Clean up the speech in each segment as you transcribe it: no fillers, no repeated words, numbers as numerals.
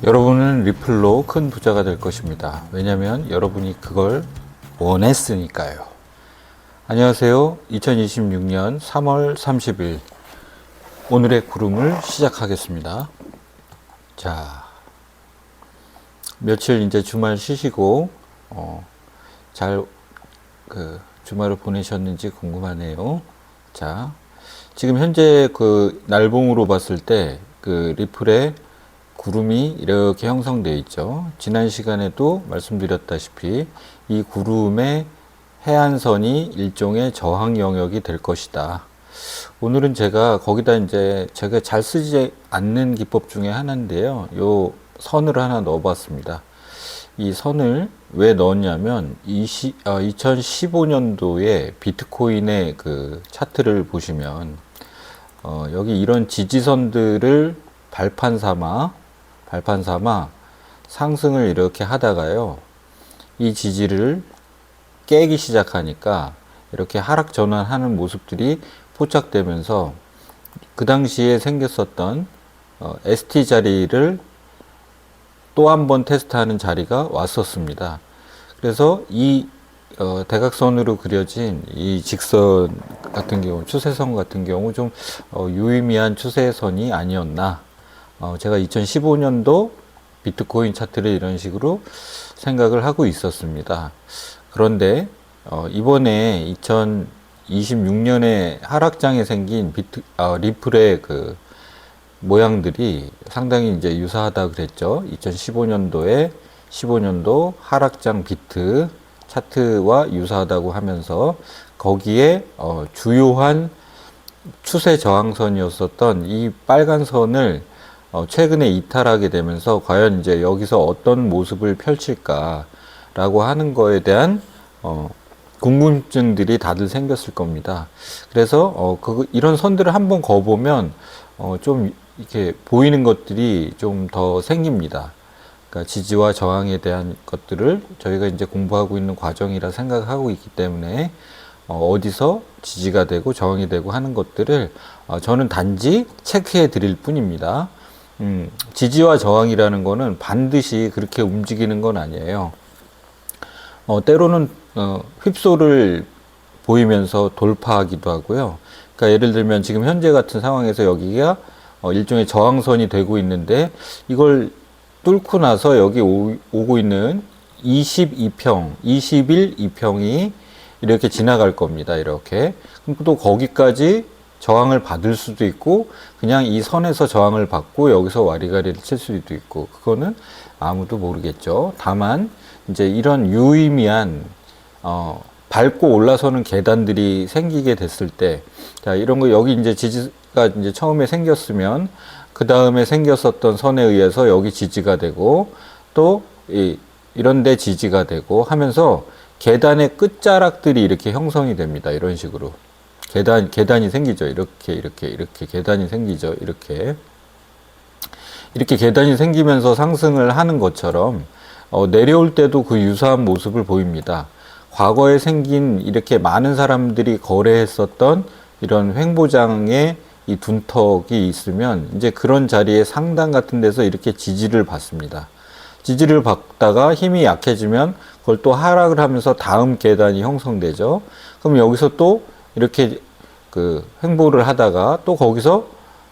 여러분은 리플로 큰 부자가 될 것입니다. 왜냐하면 여러분이 그걸 원했으니까요. 안녕하세요. 2026년 3월 30일 오늘의 구름을 시작하겠습니다. 자, 며칠 이제 주말 쉬시고 잘 주말을 보내셨는지 궁금하네요. 자, 지금 현재 그 날봉으로 봤을 때 그 리플에 구름이 이렇게 형성되어 있죠. 지난 시간에도 말씀드렸다시피 이 구름의 해안선이 일종의 저항 영역이 될 것이다. 오늘은 제가 거기다 이제 제가 잘 쓰지 않는 기법 중에 하나인데요. 요 선을 하나 넣어 봤습니다. 이 선을 왜 넣었냐면 2015년도에 비트코인의 그 차트를 보시면 여기 이런 지지선들을 발판 삼아 상승을 이렇게 하다가요, 이 지지를 깨기 시작하니까 이렇게 하락 전환하는 모습들이 포착되면서 그 당시에 생겼었던 ST 자리를 또 한 번 테스트하는 자리가 왔었습니다. 그래서 이 대각선으로 그려진 이 직선 같은 경우, 추세선 같은 경우 좀 유의미한 추세선이 아니었나. 제가 2015년도 비트코인 차트를 이런 식으로 생각을 하고 있었습니다. 그런데 이번에 2026년에 하락장에 생긴 리플의 그 모양들이 상당히 이제 유사하다 그랬죠. 2015년도 하락장 비트 차트와 유사하다고 하면서 거기에 주요한 추세 저항선이었었던 이 빨간 선을 최근에 이탈하게 되면서 과연 이제 여기서 어떤 모습을 펼칠까라고 하는 거에 대한 궁금증들이 다들 생겼을 겁니다. 그래서 이런 선들을 한번 거보면 좀 이렇게 보이는 것들이 좀 더 생깁니다. 그러니까 지지와 저항에 대한 것들을 저희가 이제 공부하고 있는 과정이라 생각하고 있기 때문에 어디서 지지가 되고 저항이 되고 하는 것들을 저는 단지 체크해 드릴 뿐입니다. 지지와 저항이라는 거는 반드시 그렇게 움직이는 건 아니에요. 때로는 휩소를 보이면서 돌파하기도 하고요. 그러니까 예를 들면 지금 현재 같은 상황에서 여기가 일종의 저항선이 되고 있는데 이걸 뚫고 나서 여기 오고 있는 22평, 21평이 이렇게 지나갈 겁니다. 이렇게. 그럼 또 거기까지 저항을 받을 수도 있고 그냥 이 선에서 저항을 받고 여기서 와리가리를 칠 수도 있고, 그거는 아무도 모르겠죠. 다만 이제 이런 유의미한 밟고 올라서는 계단들이 생기게 됐을 때, 자, 이런 거 여기 이제 지지가 이제 처음에 생겼으면 그 다음에 생겼었던 선에 의해서 여기 지지가 되고 또 이런 데 지지가 되고 하면서 계단의 끝자락들이 이렇게 형성이 됩니다. 이런 식으로 계단이 생기죠. 이렇게 계단이 생기죠. 이렇게 계단이 생기면서 상승을 하는 것처럼 내려올 때도 그 유사한 모습을 보입니다. 과거에 생긴 이렇게 많은 사람들이 거래했었던 이런 횡보장의 이 둔턱이 있으면 이제 그런 자리에 상단 같은 데서 이렇게 지지를 받습니다. 지지를 받다가 힘이 약해지면 그걸 또 하락을 하면서 다음 계단이 형성되죠. 그럼 여기서 또 이렇게 그 횡보를 하다가 또 거기서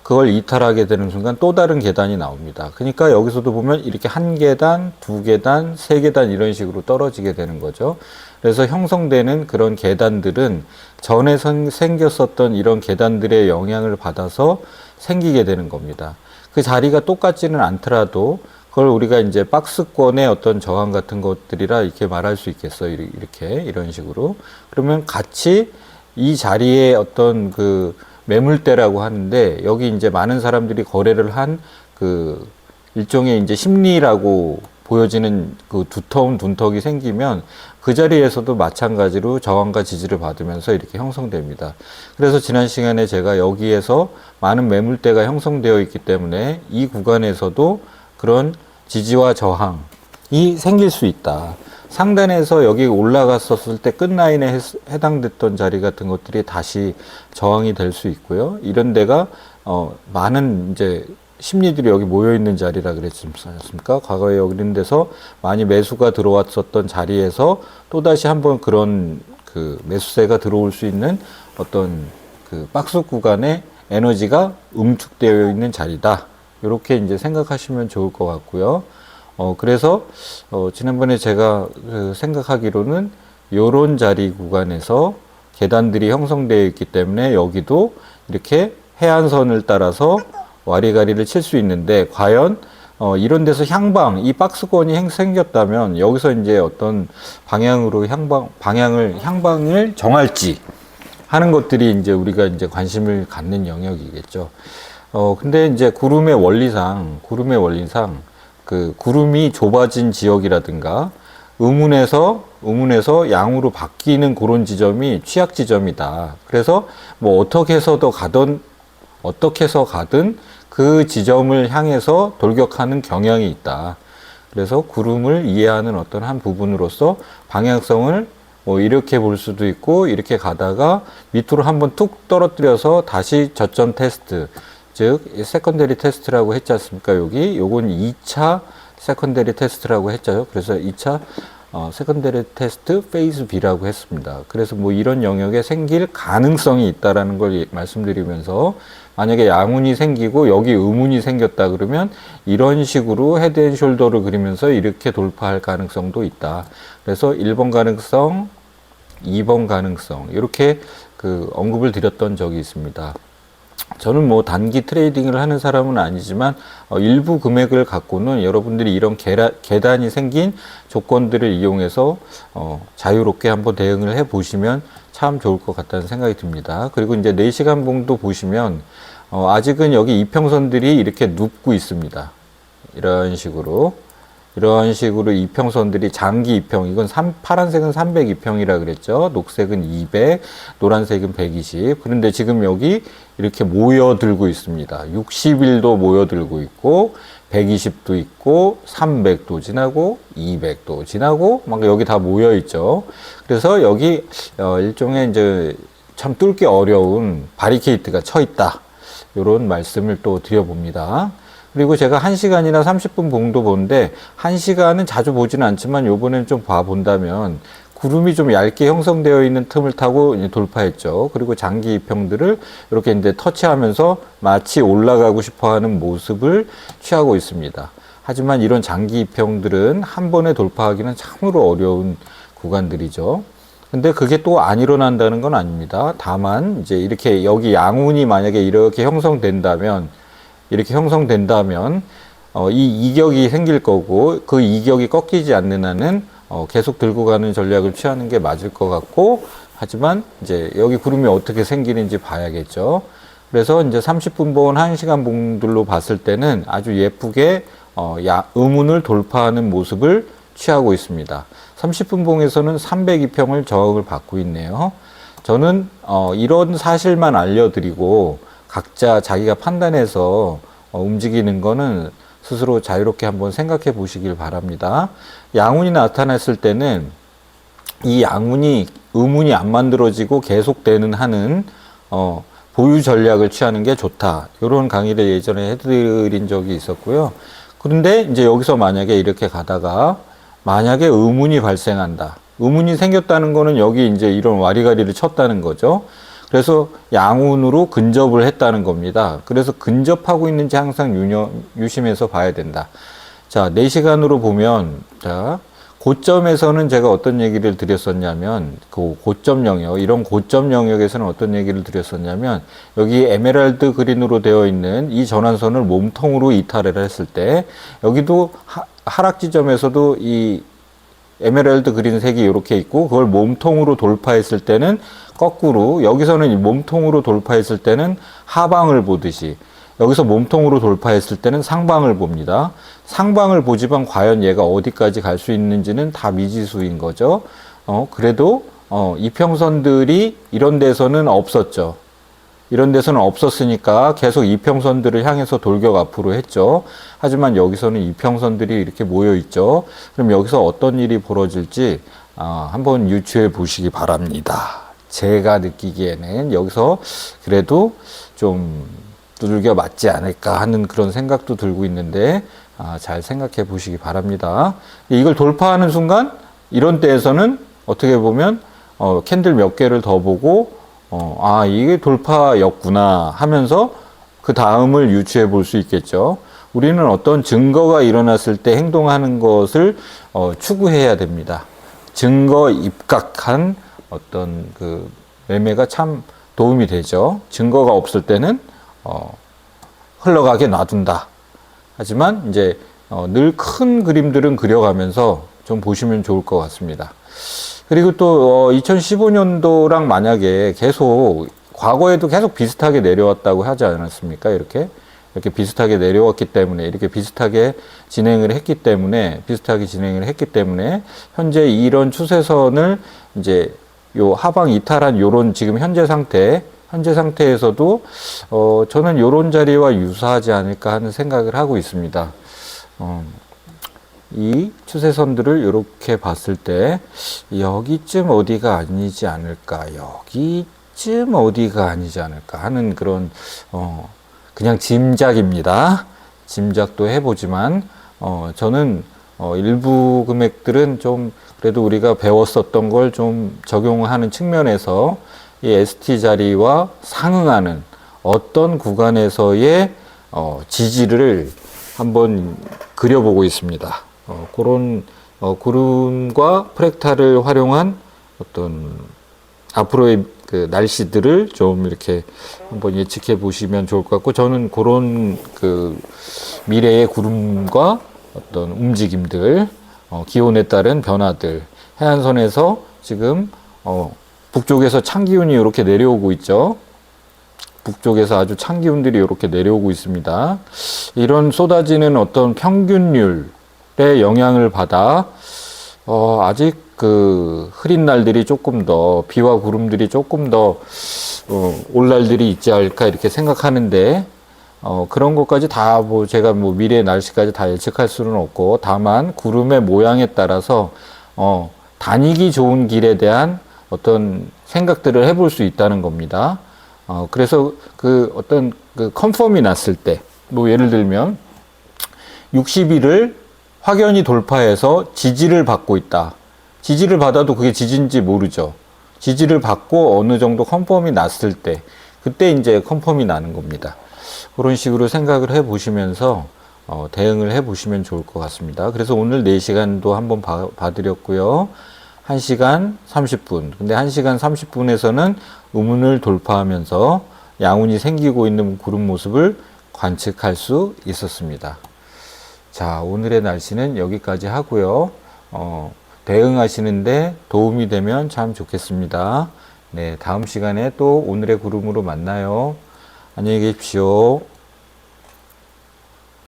그걸 이탈하게 되는 순간 또 다른 계단이 나옵니다. 그러니까 여기서도 보면 이렇게 한 계단, 두 계단, 세 계단 이런 식으로 떨어지게 되는 거죠. 그래서 형성되는 그런 계단들은 전에 생겼었던 이런 계단들의 영향을 받아서 생기게 되는 겁니다. 그 자리가 똑같지는 않더라도 그걸 우리가 이제 박스권의 어떤 저항 같은 것들이라 이렇게 말할 수 있겠어요. 이런 식으로. 그러면 같이 이 자리에 어떤 그 매물대라고 하는데, 여기 이제 많은 사람들이 거래를 한 그 일종의 이제 심리라고 보여지는 그 두터운 둔턱이 생기면 그 자리에서도 마찬가지로 저항과 지지를 받으면서 이렇게 형성됩니다. 그래서 지난 시간에 제가 여기에서 많은 매물대가 형성되어 있기 때문에 이 구간에서도 그런 지지와 저항이 생길 수 있다. 상단에서 여기 올라갔었을 때 끝라인에 해당됐던 자리 같은 것들이 다시 저항이 될 수 있고요. 이런 데가 많은 이제 심리들이 여기 모여 있는 자리라 그랬지 않습니까? 과거에 여기 있는 데서 많이 매수가 들어왔었던 자리에서 또다시 한번 그런 그 매수세가 들어올 수 있는 어떤 그 박스 구간의 에너지가 응축되어 있는 자리다. 이렇게 이제 생각하시면 좋을 것 같고요. 그래서 지난번에 제가 그 생각하기로는 요런 자리 구간에서 계단들이 형성되어 있기 때문에 여기도 이렇게 해안선을 따라서 와리가리를 칠 수 있는데, 과연 이런 데서 향방, 이 박스권이 생겼다면 여기서 이제 어떤 방향으로 향방을 정할지 하는 것들이 이제 우리가 이제 관심을 갖는 영역이겠죠. 근데 이제 구름의 원리상 그 구름이 좁아진 지역이라든가 음운에서 양으로 바뀌는 그런 지점이 취약 지점이다. 그래서 뭐 어떻게 해서 가든 그 지점을 향해서 돌격하는 경향이 있다. 그래서 구름을 이해하는 어떤 한 부분으로서 방향성을 뭐 이렇게 볼 수도 있고, 이렇게 가다가 밑으로 한번 툭 떨어뜨려서 다시 저점 테스트, 즉 세컨더리 테스트라고 했지 않습니까? 요건 2차 세컨더리 테스트라고 했죠. 그래서 2차 세컨더리 테스트 페이즈 B라고 했습니다. 그래서 뭐 이런 영역에 생길 가능성이 있다라는 걸 말씀드리면서, 만약에 양운이 생기고 여기 음운이 생겼다 그러면 이런 식으로 헤드 앤 숄더를 그리면서 이렇게 돌파할 가능성도 있다. 그래서 1번 가능성, 2번 가능성, 이렇게 그 언급을 드렸던 적이 있습니다. 저는 뭐 단기 트레이딩을 하는 사람은 아니지만 일부 금액을 갖고는 여러분들이 이런 계단이 생긴 조건들을 이용해서 자유롭게 한번 대응을 해 보시면 참 좋을 것 같다는 생각이 듭니다. 그리고 이제 4시간 봉도 보시면 아직은 여기 이평선들이 이렇게 눕고 있습니다. 이런 식으로 이평선들이 장기 이평, 이건 파란색은 300이평이라 그랬죠. 녹색은 200, 노란색은 120. 그런데 지금 여기 이렇게 모여들고 있습니다. 60일도 모여들고 있고, 120도 있고, 300도 지나고, 200도 지나고, 막 여기 다 모여 있죠. 그래서 여기 일종의 이제 참 뚫기 어려운 바리케이트가 쳐 있다. 이런 말씀을 또 드려봅니다. 그리고 제가 1시간이나 30분 봉도 보는데, 1시간은 자주 보지는 않지만 요번엔 좀 봐본다면 구름이 좀 얇게 형성되어 있는 틈을 타고 이제 돌파했죠. 그리고 장기 이평들을 이렇게 이제 터치하면서 마치 올라가고 싶어 하는 모습을 취하고 있습니다. 하지만 이런 장기 이평들은 한 번에 돌파하기는 참으로 어려운 구간들이죠. 근데 그게 또 안 일어난다는 건 아닙니다. 다만 이제 이렇게 여기 양운이 만약에 이렇게 형성된다면 이 이격이 생길 거고, 그 이격이 꺾이지 않는 한은 계속 들고 가는 전략을 취하는 게 맞을 것 같고, 하지만 이제 여기 구름이 어떻게 생기는지 봐야겠죠. 그래서 이제 30분 봉, 1시간 봉들로 봤을 때는 아주 예쁘게 음운을 돌파하는 모습을 취하고 있습니다. 30분 봉에서는 302평을 저항을 받고 있네요. 저는 이런 사실만 알려드리고 각자 자기가 판단해서 움직이는 거는 스스로 자유롭게 한번 생각해 보시길 바랍니다. 양운이 나타났을 때는 이 양운이 음운이 안 만들어지고 계속되는 한은 보유 전략을 취하는 게 좋다. 이런 강의를 예전에 해드린 적이 있었고요. 그런데 이제 여기서 만약에 이렇게 가다가 만약에 음운이 발생한다. 음운이 생겼다는 거는 여기 이제 이런 와리가리를 쳤다는 거죠. 그래서 양운으로 근접을 했다는 겁니다. 그래서 근접하고 있는지 항상 유심해서 봐야 된다. 자, 4시간으로 보면, 자, 고점에서는 제가 어떤 얘기를 드렸었냐면, 그 고점 영역, 이런 고점 영역에서는 어떤 얘기를 드렸었냐면, 여기 에메랄드 그린으로 되어 있는 이 전환선을 몸통으로 이탈을 했을 때, 여기도 하락 지점에서도 이 에메랄드 그린 색이 이렇게 있고, 그걸 몸통으로 돌파했을 때는 거꾸로, 여기서는 몸통으로 돌파했을 때는 하방을 보듯이, 여기서 몸통으로 돌파했을 때는 상방을 봅니다. 상방을 보지만 과연 얘가 어디까지 갈 수 있는지는 다 미지수인 거죠. 그래도 이평선들이 이런 데서는 없었죠. 이런 데서는 없었으니까 계속 이평선들을 향해서 돌격 앞으로 했죠. 하지만 여기서는 이평선들이 이렇게 모여 있죠. 그럼 여기서 어떤 일이 벌어질지 한번 유추해 보시기 바랍니다. 제가 느끼기에는 여기서 그래도 좀 두들겨 맞지 않을까 하는 그런 생각도 들고 있는데, 잘 생각해 보시기 바랍니다. 이걸 돌파하는 순간, 이런 때에서는 어떻게 보면, 캔들 몇 개를 더 보고, 이게 돌파였구나 하면서 그 다음을 유추해 볼 수 있겠죠. 우리는 어떤 증거가 일어났을 때 행동하는 것을 추구해야 됩니다. 증거 입각한 어떤 그 매매가 참 도움이 되죠. 증거가 없을 때는 흘러가게 놔둔다. 하지만 이제 늘 큰 그림들은 그려가면서 좀 보시면 좋을 것 같습니다. 그리고 또 2015년도랑 만약에 계속 과거에도 계속 비슷하게 내려왔다고 하지 않았습니까? 이렇게 비슷하게 내려왔기 때문에, 이렇게 비슷하게 진행을 했기 때문에 현재 이런 추세선을 이제 요 하방 이탈한 요런 지금 현재 상태에서도 저는 요런 자리와 유사하지 않을까 하는 생각을 하고 있습니다. 이 추세선들을 이렇게 봤을 때 여기쯤 어디가 아니지 않을까, 여기쯤 어디가 아니지 않을까 하는 그런 그냥 짐작입니다. 짐작도 해보지만 저는 일부 금액들은 좀 그래도 우리가 배웠었던 걸 좀 적용하는 측면에서 이 ST 자리와 상응하는 어떤 구간에서의 지지를 한번 그려보고 있습니다. 그런 구름과 프랙탈을 활용한 어떤 앞으로의 그 날씨들을 좀 이렇게 한번 예측해 보시면 좋을 것 같고, 저는 그런 그 미래의 구름과 어떤 움직임들, 기온에 따른 변화들, 해안선에서 지금 북쪽에서 찬 기운이 이렇게 내려오고 있죠. 북쪽에서 아주 찬 기운들이 이렇게 내려오고 있습니다. 이런 쏟아지는 어떤 평균율의 영향을 받아 아직 그 흐린 날들이 조금 더, 비와 구름들이 조금 더 올 날들이 있지 않을까 이렇게 생각하는데, 그런 것까지 다 제가 미래의 날씨까지 다 예측할 수는 없고, 다만 구름의 모양에 따라서 다니기 좋은 길에 대한 어떤 생각들을 해볼 수 있다는 겁니다. 그래서 그 어떤 그 컨펌이 났을 때, 예를 들면 60일을 확연히 돌파해서 지지를 받고 있다. 지지를 받아도 그게 지지인지 모르죠. 지지를 받고 어느 정도 컨펌이 났을 때, 그때 이제 컨펌이 나는 겁니다. 그런 식으로 생각을 해 보시면서 대응을 해 보시면 좋을 것 같습니다. 그래서 오늘 4시간도 한번 봐드렸고요. 1시간 30분. 근데 1시간 30분에서는 우문을 돌파하면서 양운이 생기고 있는 구름 모습을 관측할 수 있었습니다. 자, 오늘의 날씨는 여기까지 하고요. 대응하시는데 도움이 되면 참 좋겠습니다. 네, 다음 시간에 또 오늘의 구름으로 만나요. 안녕히 계십시오.